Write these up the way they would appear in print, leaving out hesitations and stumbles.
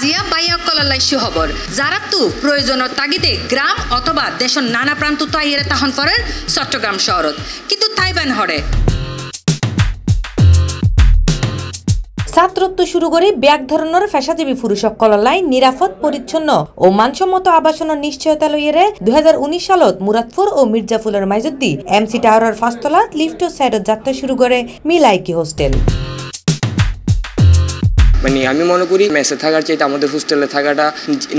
আজিয়া বাইয়া কলালাই সুখবর যারা তো প্রয়োজনের তাগিদে গ্রাম অথবা দেশের নানা প্রান্ত তাইয়ের তাহন ফরের চট্টগ্রাম শহরত কিন্তু তাইবান হরে ছাত্রত্ব শুরু করে ব্যাগ ধরনের পেশাজীবী পুরুষক কললাই নিরাপদ পরিচ্ছন্ন ও মানসম্মত আবাসনের নিশ্চয়তা লইয়েরে 2019 সালত মুরাদপুর ও মির্জাফুলের মাইজুদ্দি এমসি টাওয়ারের ফাস্তলাত লিফট ও সাইডত যাত্রা শুরু করে মিলাইকি হোস্টেল। মানে আমি মনে করি মেসে থাকার চাইতে আমাদের হোস্টেলে থাকাটা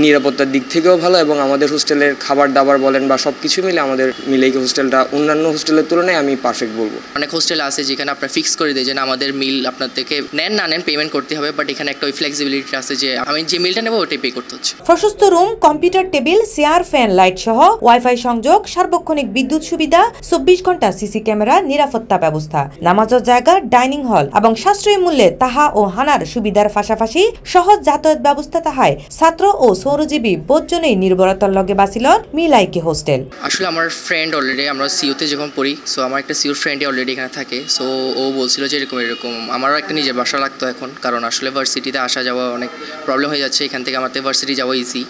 নিরাপত্তার দিক থেকেও ভালো এবং আমাদের হোস্টেলের খাবার দাবার বলেন বা সব কিছু মিলে আমাদের মিলাইকি হোস্টেলটা অন্যান্য হোস্টেলের তুলনায় আমি পারফেক্ট বলবো। অনেক হোস্টেল আছে যেখানে আপনার ফিক্স করে দেয় যে আমাদের মিল আপনার থেকে নেন না নেন পেমেন্ট করতে হবে, বাট এখানে একটা ওই ফ্লেক্সিবিলিটি আছে যে আমি যে মিলটা নেবো ওটাই পে করতে হচ্ছে। প্রশস্ত room, computer table, chair, fan, light সহ ওয়াইফাই সংযোগ, সার্বক্ষণিক বিদ্যুৎ সুবিধা, 24 ঘন্টা সিসি ক্যামেরা, নিরাপত্তা ব্যবস্থা, নামাজের জায়গা, ডাইনিং হল এবং সাশ্রয়ী মূল্যে তাহা ও হানার সুবিধার পাশাপাশি সহজ যাতায়াত ব্যবস্থা তাহায় ছাত্র ও সৌরজীবী বোধজনেই নির্ভরতার লগে বাঁচিল মিলাইকি হোস্টেল। আসলে আমার ফ্রেন্ড অলরেডি আমরা সিওতে যখন পড়ি, সো আমার একটা সিওর ফ্রেন্ডই অলরেডি এখানে থাকে, সো ও বলছিল যে এরকম আমারও একটা নিজের বাসা লাগতো এখন, কারণ আসলে ভার্সিটিতে আসা যাওয়া অনেক প্রবলেম হয়ে যাচ্ছে, এখান থেকে আমাদের ভার্সিটি যাওয়া ইজি।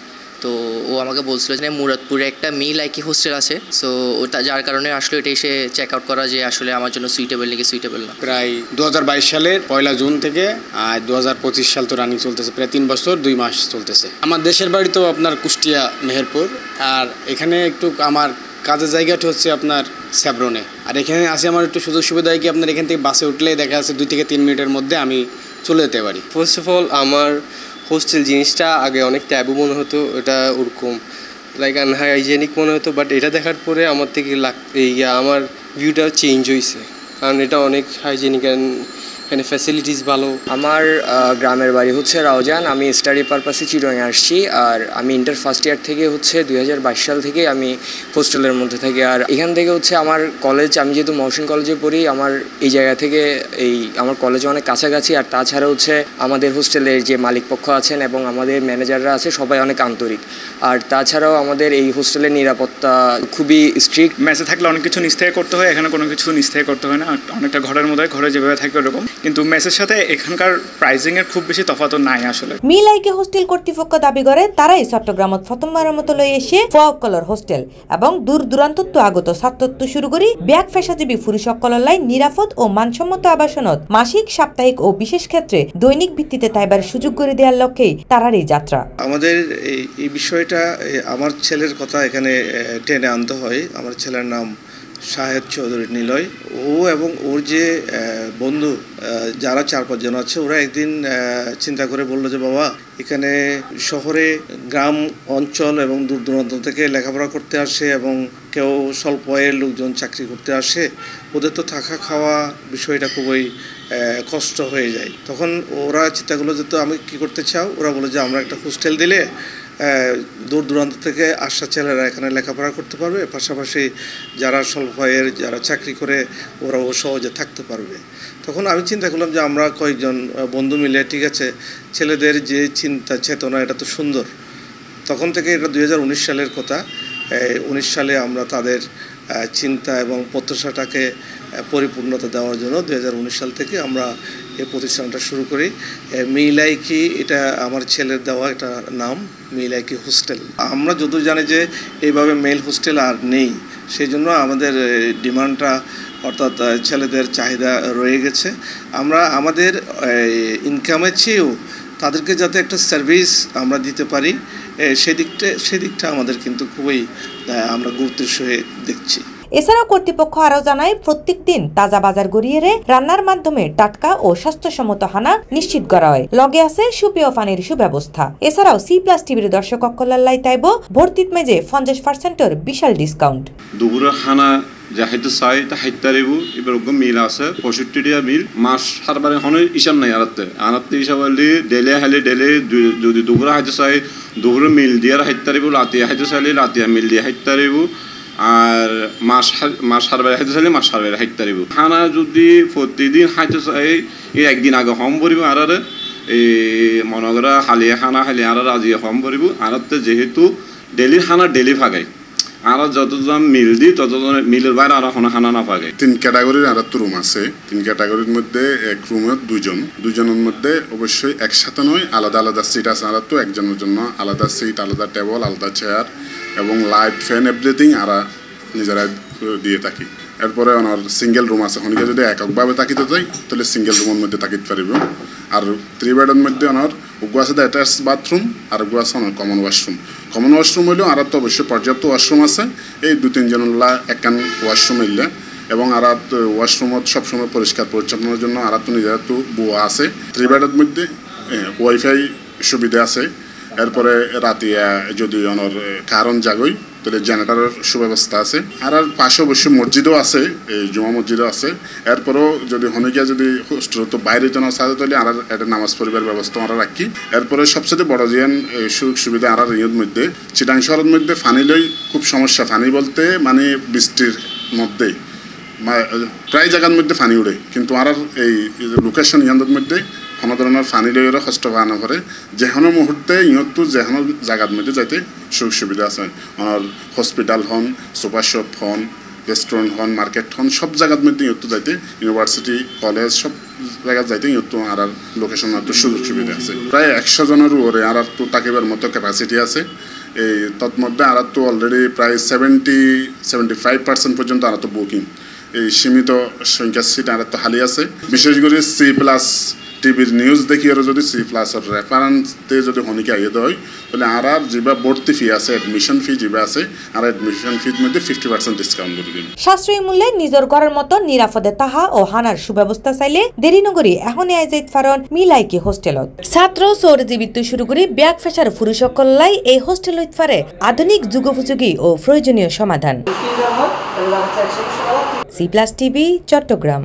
তো ও আমাকে বলছিল যে মুরাদপুরে একটা মিলাইকি হোস্টেল আছে, সো ওটা যার কারণে আসলে এটা এসে চেক আউট করা যে আসলে আমার জন্য সুইটেবল নাকি সুইটেবল না। প্রায় 2022 সালের 1 জুন থেকে 2025 সাল তো রানিং চলতেছে, প্রায় 3 বছর 2 মাস চলতেছে। আমার দেশের বাড়ি তো আপনার কুষ্টিয়া মেহেরপুর, আর এখানে একটু আমার কাজের জায়গাটা হচ্ছে আপনার স্যাব্রনে, আর এখানে আসে আমার একটু সুযোগ সুবিধা হয় কি আপনার এখান থেকে বাসে উঠলে দেখা যাচ্ছে 2 থেকে 3 মিনিটের মধ্যে আমি চলে যেতে পারি। ফার্স্ট অফ অল আমার হোস্টেল জিনিসটা আগে অনেক ট্যাবু মনে হতো, এটা ওরকম লাইক আনহাইজেনিক মনে হতো, বাট এটা দেখার পরে আমার থেকে আমার ভিউটা চেঞ্জ হয়েছে, কারণ এটা অনেক হাইজেনিক অ্যান্ড এখানে ফ্যাসিলিটিস ভালো। আমার গ্রামের বাড়ি হচ্ছে রাউজান, আমি স্টাডি পারপাসে চিটংয়ে আসছি, আর আমি ইন্টার ফার্স্ট ইয়ার থেকে হচ্ছে 2022 সাল থেকে আমি হোস্টেলের মধ্যে থাকি। আর এখান থেকে হচ্ছে আমার কলেজ, আমি যেহেতু মহসিন কলেজে পড়ি, আমার এই জায়গা থেকে আমার কলেজে অনেক কাছাকাছি, আর তাছাড়া হচ্ছে আমাদের হোস্টেলের যে মালিক পক্ষ আছেন এবং আমাদের ম্যানেজাররা আছে সবাই অনেক আন্তরিক, আর তাছাড়াও আমাদের এই হোস্টেলের নিরাপত্তা খুবই স্ট্রিক্ট। মেসে থাকলে অনেক কিছু নিস্তায় করতে হয়, এখানে কোনো কিছু নিস্তায় করতে হয় না, অনেকটা ঘরের মধ্যে ঘরে যেভাবে থাকে ওরকম, কিন্তু মেসের সাথে এখানকার প্রাইসিং এর খুব বেশি তফাৎ নাই আসলে। মিলাইকি হোস্টেল কর্তৃপক্ষ দাবি করে তারাই চট্টগ্রামত প্রথমবারের মতো লই এসে ফকলর হোস্টেল এবং দূর দূরান্তত্ব আগত ছাত্রত্ব শুরু করি ব্যাগ পেশাজীবী পুরুষকললাই নিরাপদ ও মানসম্মত আবাসনত মাসিক, সাপ্তাহিক ও বিশেষ ক্ষেত্রে দৈনিক ভিত্তিতে তাইবার সুযোগ করে দেওয়ার লক্ষ্যেই তারারই যাত্রা। আমাদের এই বিষয়টা আমার ছেলের কথা এখানে টেনে আনতে হয়। আমার ছেলের নাম শাহেদ চৌধুরী নিলয়। ও এবং ওর যে বন্ধু যারা 4-5 জন আছে, ওরা একদিন চিন্তা করে বললো যে বাবা, এখানে শহরে গ্রাম অঞ্চল এবং দূর দূরান্ত থেকে লেখাপড়া করতে আসে এবং কেউ স্বল্প আয়ের লোকজন চাকরি করতে আসে, ওদের তো থাকা খাওয়া বিষয়টা খুবই কষ্ট হয়ে যায়। তখন ওরা চিন্তা করলো যে তো আমি কী করতে চাও, ওরা বলে যে আমরা একটা হোস্টেল দিলে দূর দূরান্ত থেকে আসা ছেলেরা এখানে লেখাপড়া করতে পারবে, পাশাপাশি যারা স্বল্প আয়ের যারা চাকরি করে ওরাও সহজে থাকতে পারবে। তখন আমি চিন্তা করলাম যে আমরা কয়েকজন বন্ধু মিলে ঠিক আছে, ছেলেদের যে চিন্তা চেতনা এটা তো সুন্দর। তখন থেকে এটা 2019 সালের কথা। 19 সালে আমরা তাদের চিন্তা এবং প্রত্যাশাটাকে পরিপূর্ণতা দেওয়ার জন্য 2019 সাল থেকে আমরা এই প্রতিষ্ঠানটা শুরু করি। মিলাইকি, এটা আমার ছেলের দেওয়া একটা নাম, মিলাইকি হোস্টেল। আমরা যদিও জানি যে এইভাবে মেল হোস্টেল আর নেই, সেই জন্য আমাদের ডিমান্ডটা অর্থাৎ ছেলেদের চাহিদা রয়ে গেছে। আমরা আমাদের ইনকামের চেয়েও তাদেরকে যাতে একটা সার্ভিস আমরা দিতে পারি, সেদিকটা আমাদের কিন্তু খুবই আমরা গুরুত্বের সহিত দেখছি। এছাড়াও কর্তৃপক্ষ আরও জানায় প্রত্যেক দিন তাজা বাজার গড়িয়ে রান্নার মাধ্যমে টাটকা ও স্বাস্থ্যসম্মত হানা নিশ্চিত করা হয়। লগে আছে সুপেয় পানির সুব্যবস্থা। এছাড়াও C+ টিভির দর্শক অকল্লাই তাইব ভর্তিত মেজে 50%-এর বিশাল ডিসকাউন্ট। দুপুরে হানা যাহাইতে চাই তা হাইতারিব এবার মিল আছে 65 মিল মাস হারবারে হনে ইসাম নাই আনাতে হিসাব হলে ডেলে হাইলে ডেলে যদি দুপুরে হাইতে চাই দুপুরে মিল দিয়ে হাইতারিব, রাতে হাইতে চাইলে রাতে মিল দিয়ে হাইতারিব, আর মাস হারবারে হাইতে চাইলে মাস হারবারে হাইতারিব। খানা যদি প্রতিদিন হাইতে চাই এই একদিন আগে হম পড়ব, আর এই মনে করা হালিয়া খানা হালিয়া আর আজি হম পড়ব। আনাতে যেহেতু ডেলির খানা ডেলি ভাগাই, আর যতজন মিল দিই ততজন মিলের বাইরে আর খানা না পাকে 3 ক্যাটাগরির আর রুম আছে 3 ক্যাটাগরির মধ্যে এক রুমে দুজনের মধ্যে অবশ্যই একসাথে নয় আলাদা আলাদা সিট আছে আর তো একজনের জন্য আলাদা সিট আলাদা টেবিল আলাদা চেয়ার এবং লাইট ফ্যান এভরিথিং আর নিজেরা দিয়ে থাকি এরপরে ওনার সিঙ্গেল রুম আছে হনিকে যদি এককভাবে তাকিতে যাই তাহলে সিঙ্গেল রুমের মধ্যে তাকিতে পারিব আর 3 বেডের মধ্যে ওনার উগু আছে অ্যাটাচ বাথরুম আর উগু আছে ওনার কমন ওয়াশরুম হইলেও আর তো অবশ্যই পর্যাপ্ত ওয়াশরুম আছে এই 2-3 জনলা একখান ওয়াশরুম হইলে এবং আর ওয়াশরুমত সবসময় পরিষ্কার পরিচ্ছন্নতার জন্য আর তো নিজের তো বুয়া আছে 3 বেডের মধ্যে ওয়াইফাই সুবিধা আছে এরপরে রাতে যদি ওনার কারণ জাগই তাহলে জেনারেটরের সুব্যবস্থা আছে আর পাশে অবশ্যই মসজিদও আছে এই জুমা মসজিদও আছে এরপরও যদি হনিকা যদি হোস্টেল তো বাইরে যেন সাথে তাহলে আর একটা নামাজ পড়িবার ব্যবস্থা আমরা রাখি এরপরে সবচেয়ে বড় জিয়ান সুযোগ সুবিধা আর ইয়ের মধ্যে চিটাং শহরের মধ্যে ফানি লই খুব সমস্যা ফানি বলতে মানে বৃষ্টির মধ্যেই প্রায় জায়গার মধ্যে ফানি উড়ে কিন্তু আর এই লোকেশন ইয়াদের মধ্যে কোনো ধরনের ফানি লইয়েরও কষ্ট পাওয়া না করে যে কোনো মুহূর্তে ইহঁতো যে কোনো জায়গার মধ্যে যাইতে সুযোগ সুবিধা আছে আর হসপিটাল হন সুপার শপ হন রেস্টুরেন্ট হন মার্কেট হন সব জায়গার মধ্যে ইহঁতো যাইতে ইউনিভার্সিটি কলেজ সব জায়গায় যাইতে ইহঁতো আর লোকেশন তো সুযোগ সুবিধা আছে প্রায় 100 জনের উপরে আর তো তাকিবার মতো ক্যাপাসিটি আছে এই তৎমধ্যে আর তো অলরেডি প্রায় 70-75% পর্যন্ত আর তো বুকিং এই সীমিত সংখ্যার সিট আর তো খালি আছে বিশেষ করে C+ টিভির নিউজ দেখি আর যদি C+-এর রেফারেন্সতে যদি হনিকে আইয়ে দেয় তাহলে আর যেবা ভর্তি ফি আছে অ্যাডমিশন ফি যেবা আছে আর অ্যাডমিশন ফির মধ্যে 50% ডিসকাউন্ট করে দিন সাশ্রয়ী মূল্যে নিজের ঘরের মতো নিরাপদে তাহা ও হানার সুব্যবস্থা চাইলে দেরি নগরী এখন আইজাইত ফারন মিলাইকি হোস্টেলত ছাত্র সৌরজীবিত শুরু করে ব্যাগ ফেসার পুরুষকল্লাই এই হোস্টেল হইত পারে আধুনিক যুগোপযোগী ও প্রয়োজনীয় সমাধান C+ TV চট্টগ্রাম।